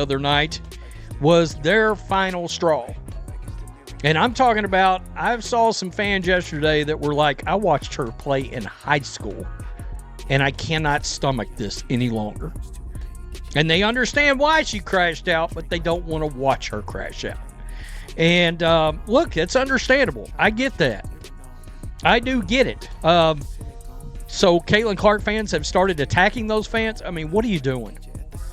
other night was their final straw. And I'm talking about, I saw some fans yesterday that were like, I watched her play in high school, and I cannot stomach this any longer. And they understand why she crashed out, but they don't want to watch her crash out. And look, it's understandable. I get that. I do get it. So Caitlin Clark fans have started attacking those fans. I mean, what are you doing?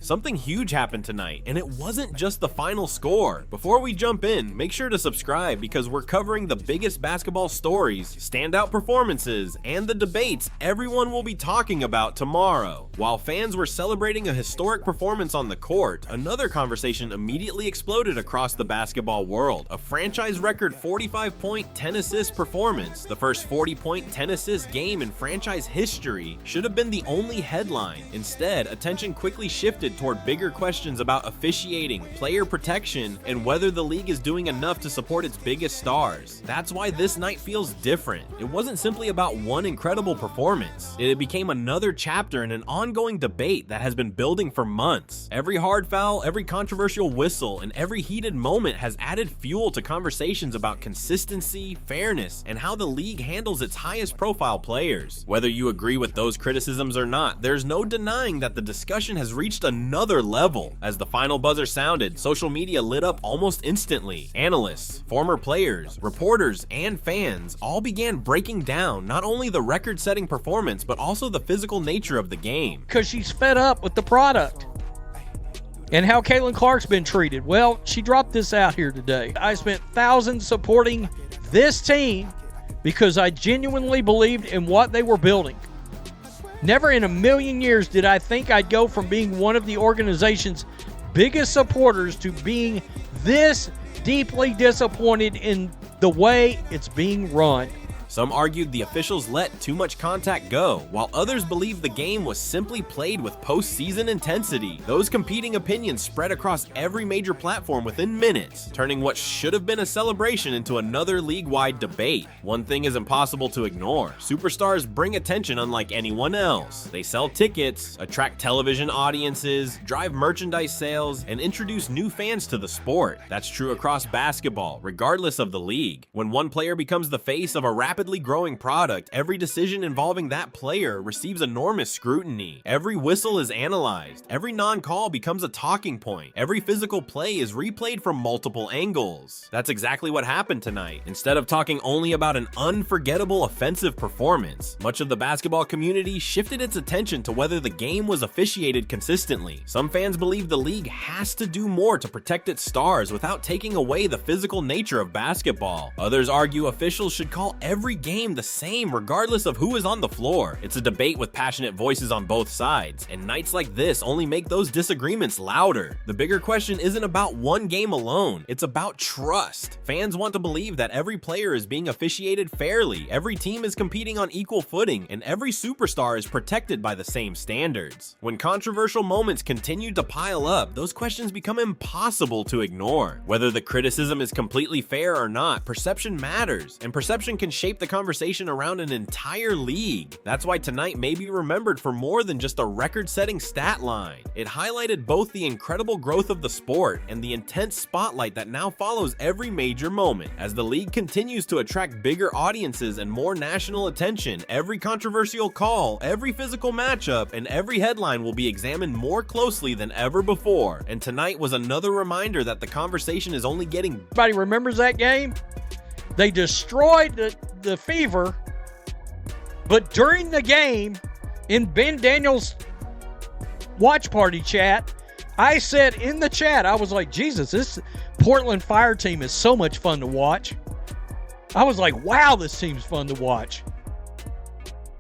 Something huge happened tonight, and it wasn't just the final score. Before we jump in, make sure to subscribe because we're covering the biggest basketball stories, standout performances, and the debates everyone will be talking about tomorrow. While fans were celebrating a historic performance on the court, another conversation immediately exploded across the basketball world. A franchise record 45-point, 10-assist performance, the first 40-point, 10-assist game in franchise history, should have been the only headline. Instead, attention quickly shifted toward bigger questions about officiating, player protection, and whether the league is doing enough to support its biggest stars. That's why this night feels different. It wasn't simply about one incredible performance. It became another chapter in an ongoing debate that has been building for months. Every hard foul, every controversial whistle, and every heated moment has added fuel to conversations about consistency, fairness, and how the league handles its highest profile players. Whether you agree with those criticisms or not, there's no denying that the discussion has reached another level. As the final buzzer sounded, social media lit up almost instantly. Analysts, former players, reporters, and fans all began breaking down not only the record-setting performance, but also the physical nature of the game. Because she's fed up with the product and how Caitlin Clark's been treated. Well, she dropped this out here today. I spent thousands supporting this team because I genuinely believed in what they were building. Never in a million years did I think I'd go from being one of the organization's biggest supporters to being this deeply disappointed in the way it's being run. Some argued the officials let too much contact go, while others believed the game was simply played with postseason intensity. Those competing opinions spread across every major platform within minutes, turning what should have been a celebration into another league-wide debate. One thing is impossible to ignore. Superstars bring attention unlike anyone else. They sell tickets, attract television audiences, drive merchandise sales, and introduce new fans to the sport. That's true across basketball, regardless of the league. When one player becomes the face of a rapidly growing product, every decision involving that player receives enormous scrutiny. Every whistle is analyzed. Every non-call becomes a talking point. Every physical play is replayed from multiple angles. That's exactly what happened tonight. Instead of talking only about an unforgettable offensive performance, much of the basketball community shifted its attention to whether the game was officiated consistently. Some fans believe the league has to do more to protect its stars without taking away the physical nature of basketball. Others argue officials should call every game the same regardless of who is on the floor. It's a debate with passionate voices on both sides, and nights like this only make those disagreements louder. The bigger question isn't about one game alone, it's about trust. Fans want to believe that every player is being officiated fairly, every team is competing on equal footing, and every superstar is protected by the same standards. When controversial moments continue to pile up, those questions become impossible to ignore. Whether the criticism is completely fair or not, perception matters, and perception can shape the conversation around an entire league. That's why tonight may be remembered for more than just a record-setting stat line. It highlighted both the incredible growth of the sport and the intense spotlight that now follows every major moment. As the league continues to attract bigger audiences and more national attention, every controversial call, every physical matchup, and every headline will be examined more closely than ever before. And tonight was another reminder that the conversation is only getting... Everybody remembers that game? They destroyed the Fever, but during the game, in Ben Daniels' watch party chat, I said in the chat, I was like, Jesus, this Portland Fire team is so much fun to watch. I was like, wow, this team's fun to watch.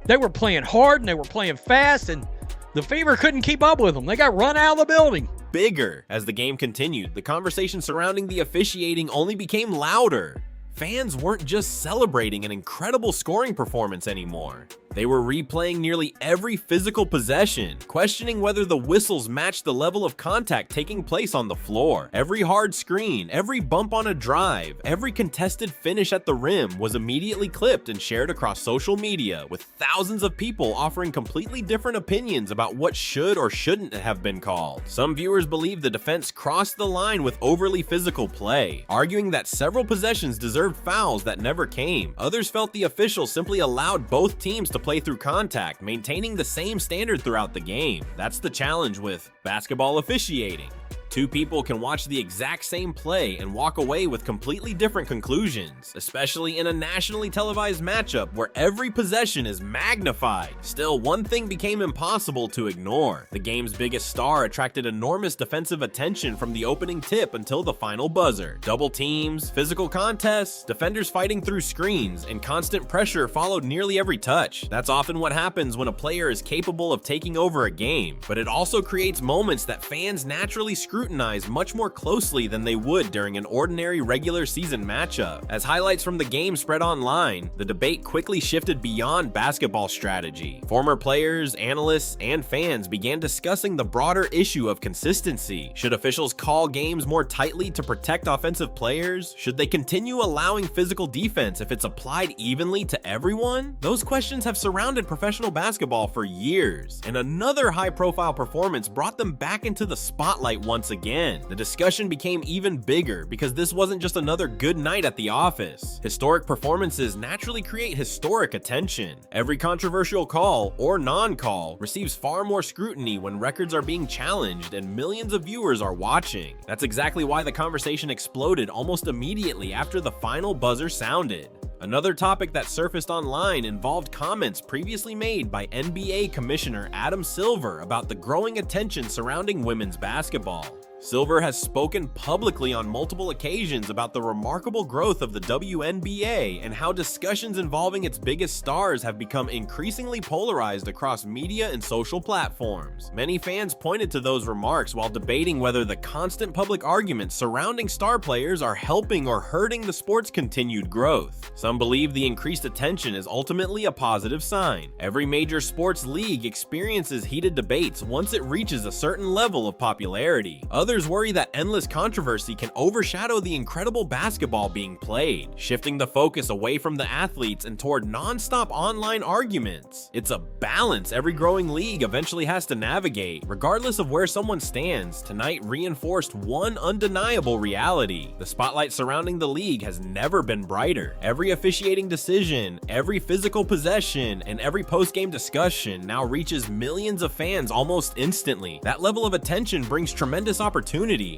They were playing hard and they were playing fast, and the Fever couldn't keep up with them. They got run out of the building. Bigger. As the game continued, the conversation surrounding the officiating only became louder. Fans weren't just celebrating an incredible scoring performance anymore. They were replaying nearly every physical possession, questioning whether the whistles matched the level of contact taking place on the floor. Every hard screen, every bump on a drive, every contested finish at the rim was immediately clipped and shared across social media, with thousands of people offering completely different opinions about what should or shouldn't have been called. Some viewers believe the defense crossed the line with overly physical play, arguing that several possessions deserved fouls that never came. Others felt the officials simply allowed both teams to play through contact, maintaining the same standard throughout the game. That's the challenge with basketball officiating. Two people can watch the exact same play and walk away with completely different conclusions, especially in a nationally televised matchup where every possession is magnified. Still, one thing became impossible to ignore. The game's biggest star attracted enormous defensive attention from the opening tip until the final buzzer. Double teams, physical contests, defenders fighting through screens, and constant pressure followed nearly every touch. That's often what happens when a player is capable of taking over a game, but it also creates moments that fans naturally scrutinize much more closely than they would during an ordinary regular season matchup. As highlights from the game spread online, the debate quickly shifted beyond basketball strategy. Former players, analysts, and fans began discussing the broader issue of consistency. Should officials call games more tightly to protect offensive players? Should they continue allowing physical defense if it's applied evenly to everyone? Those questions have surrounded professional basketball for years, and another high-profile performance brought them back into the spotlight once again. The discussion became even bigger because this wasn't just another good night at the office. Historic performances naturally create historic attention. Every controversial call or non-call receives far more scrutiny when records are being challenged and millions of viewers are watching. That's exactly why the conversation exploded almost immediately after the final buzzer sounded. Another topic that surfaced online involved comments previously made by NBA Commissioner Adam Silver about the growing attention surrounding women's basketball. Silver has spoken publicly on multiple occasions about the remarkable growth of the WNBA and how discussions involving its biggest stars have become increasingly polarized across media and social platforms. Many fans pointed to those remarks while debating whether the constant public arguments surrounding star players are helping or hurting the sport's continued growth. Some believe the increased attention is ultimately a positive sign. Every major sports league experiences heated debates once it reaches a certain level of popularity. Others worry that endless controversy can overshadow the incredible basketball being played, shifting the focus away from the athletes and toward non-stop online arguments. It's a balance every growing league eventually has to navigate. Regardless of where someone stands, tonight reinforced one undeniable reality. The spotlight surrounding the league has never been brighter. Every officiating decision, every physical possession, and every post-game discussion now reaches millions of fans almost instantly. That level of attention brings tremendous opportunity,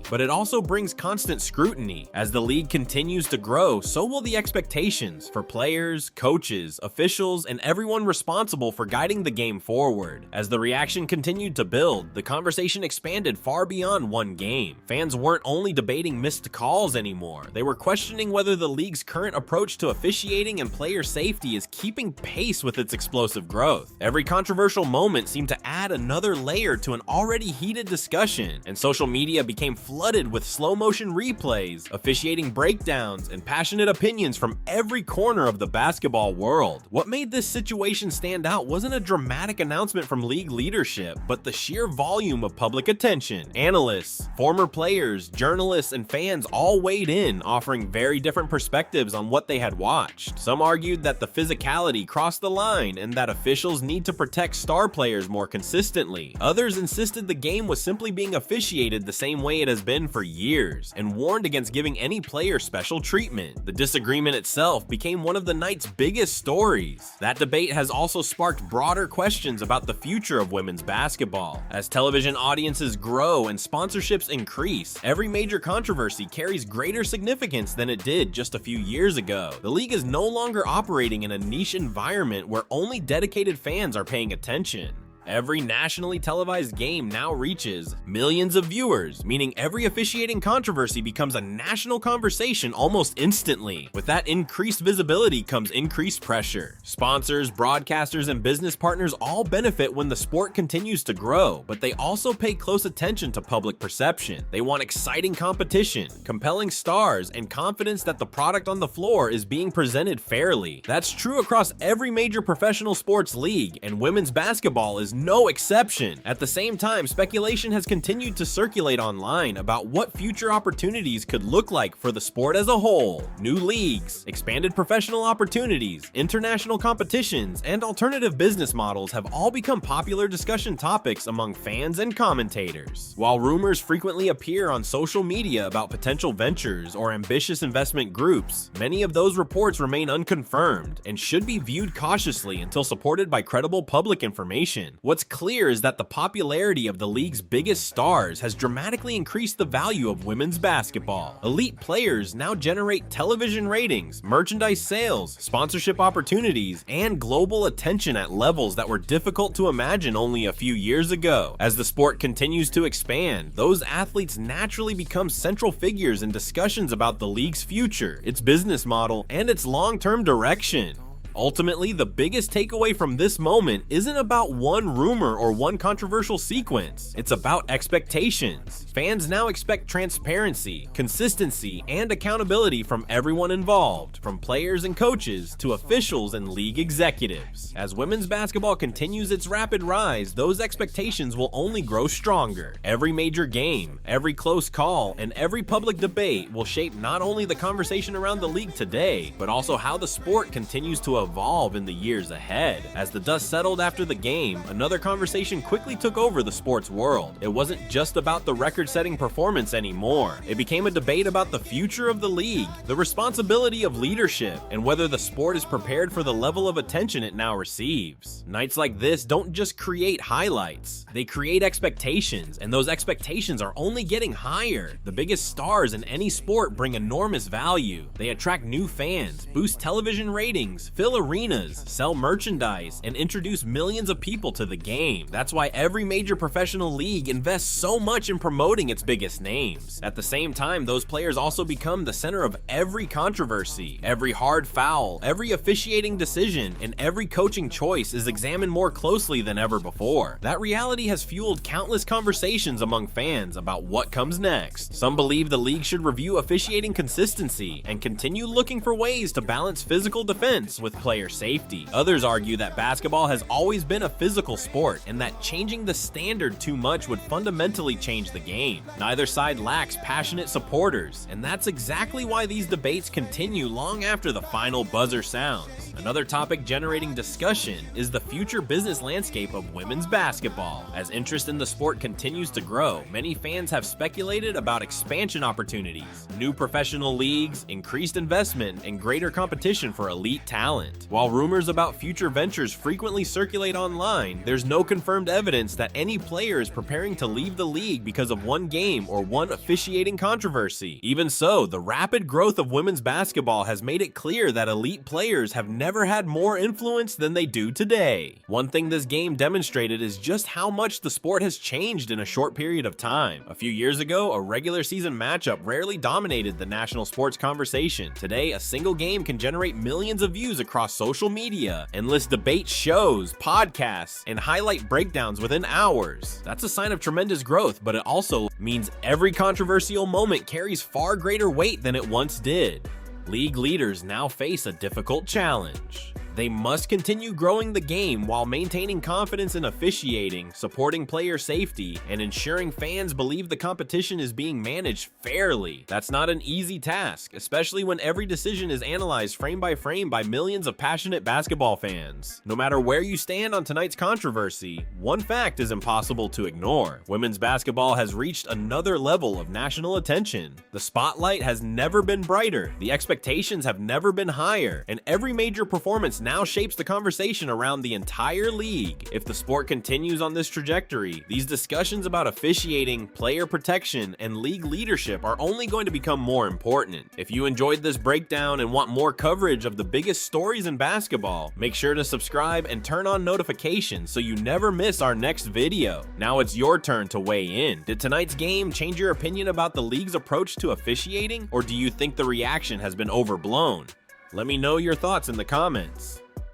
but it also brings constant scrutiny. As the league continues to grow, so will the expectations for players, coaches, officials, and everyone responsible for guiding the game forward. As the reaction continued to build, the conversation expanded far beyond one game. Fans weren't only debating missed calls anymore, they were questioning whether the league's current approach to officiating and player safety is keeping pace with its explosive growth. Every controversial moment seemed to add another layer to an already heated discussion, and social media became flooded with slow-motion replays, officiating breakdowns, and passionate opinions from every corner of the basketball world. What made this situation stand out wasn't a dramatic announcement from league leadership, but the sheer volume of public attention. Analysts, former players, journalists, and fans all weighed in, offering very different perspectives on what they had watched. Some argued that the physicality crossed the line and that officials need to protect star players more consistently. Others insisted the game was simply being officiated the same way it has been for years, and warned against giving any player special treatment. The disagreement itself became one of the night's biggest stories. That debate has also sparked broader questions about the future of women's basketball. As television audiences grow and sponsorships increase, every major controversy carries greater significance than it did just a few years ago. The league is no longer operating in a niche environment where only dedicated fans are paying attention. Every nationally televised game now reaches millions of viewers, meaning every officiating controversy becomes a national conversation almost instantly. With that increased visibility comes increased pressure. Sponsors, broadcasters, and business partners all benefit when the sport continues to grow, but they also pay close attention to public perception. They want exciting competition, compelling stars, and confidence that the product on the floor is being presented fairly. That's true across every major professional sports league, and women's basketball is no exception. At the same time, speculation has continued to circulate online about what future opportunities could look like for the sport as a whole. New leagues, expanded professional opportunities, international competitions, and alternative business models have all become popular discussion topics among fans and commentators. While rumors frequently appear on social media about potential ventures or ambitious investment groups, many of those reports remain unconfirmed and should be viewed cautiously until supported by credible public information. What's clear is that the popularity of the league's biggest stars has dramatically increased the value of women's basketball. Elite players now generate television ratings, merchandise sales, sponsorship opportunities, and global attention at levels that were difficult to imagine only a few years ago. As the sport continues to expand, those athletes naturally become central figures in discussions about the league's future, its business model, and its long-term direction. Ultimately, the biggest takeaway from this moment isn't about one rumor or one controversial sequence. It's about expectations. Fans now expect transparency, consistency, and accountability from everyone involved, from players and coaches to officials and league executives. As women's basketball continues its rapid rise, those expectations will only grow stronger. Every major game, every close call, and every public debate will shape not only the conversation around the league today, but also how the sport continues to evolve in the years ahead. As the dust settled after the game, another conversation quickly took over the sports world. It wasn't just about the record-setting performance anymore. It became a debate about the future of the league, the responsibility of leadership, and whether the sport is prepared for the level of attention it now receives. Nights like this don't just create highlights, they create expectations, and those expectations are only getting higher. The biggest stars in any sport bring enormous value. They attract new fans, boost television ratings, fill arenas, sell merchandise, and introduce millions of people to the game. That's why every major professional league invests so much in promoting its biggest names. At the same time, those players also become the center of every controversy. Every hard foul, every officiating decision, and every coaching choice is examined more closely than ever before. That reality has fueled countless conversations among fans about what comes next. Some believe the league should review officiating consistency and continue looking for ways to balance physical defense with player safety. Others argue that basketball has always been a physical sport and that changing the standard too much would fundamentally change the game. Neither side lacks passionate supporters, and that's exactly why these debates continue long after the final buzzer sounds. Another topic generating discussion is the future business landscape of women's basketball. As interest in the sport continues to grow, many fans have speculated about expansion opportunities, new professional leagues, increased investment, and greater competition for elite talent. While rumors about future ventures frequently circulate online, there's no confirmed evidence that any player is preparing to leave the league because of one game or one officiating controversy. Even so, the rapid growth of women's basketball has made it clear that elite players have never had more influence than they do today. One thing this game demonstrated is just how much the sport has changed in a short period of time. A few years ago, a regular season matchup rarely dominated the national sports conversation. Today, a single game can generate millions of views across social media, endless debate shows, podcasts, and highlight breakdowns within hours. That's a sign of tremendous growth, but it also means every controversial moment carries far greater weight than it once did. League leaders now face a difficult challenge. They must continue growing the game while maintaining confidence in officiating, supporting player safety, and ensuring fans believe the competition is being managed fairly. That's not an easy task, especially when every decision is analyzed frame by frame by millions of passionate basketball fans. No matter where you stand on tonight's controversy, one fact is impossible to ignore. Women's basketball has reached another level of national attention. The spotlight has never been brighter, the expectations have never been higher, and every major performance now shapes the conversation around the entire league. If the sport continues on this trajectory, these discussions about officiating, player protection, and league leadership are only going to become more important. If you enjoyed this breakdown and want more coverage of the biggest stories in basketball, make sure to subscribe and turn on notifications so you never miss our next video. Now it's your turn to weigh in. Did tonight's game change your opinion about the league's approach to officiating, or do you think the reaction has been overblown? Let me know your thoughts in the comments.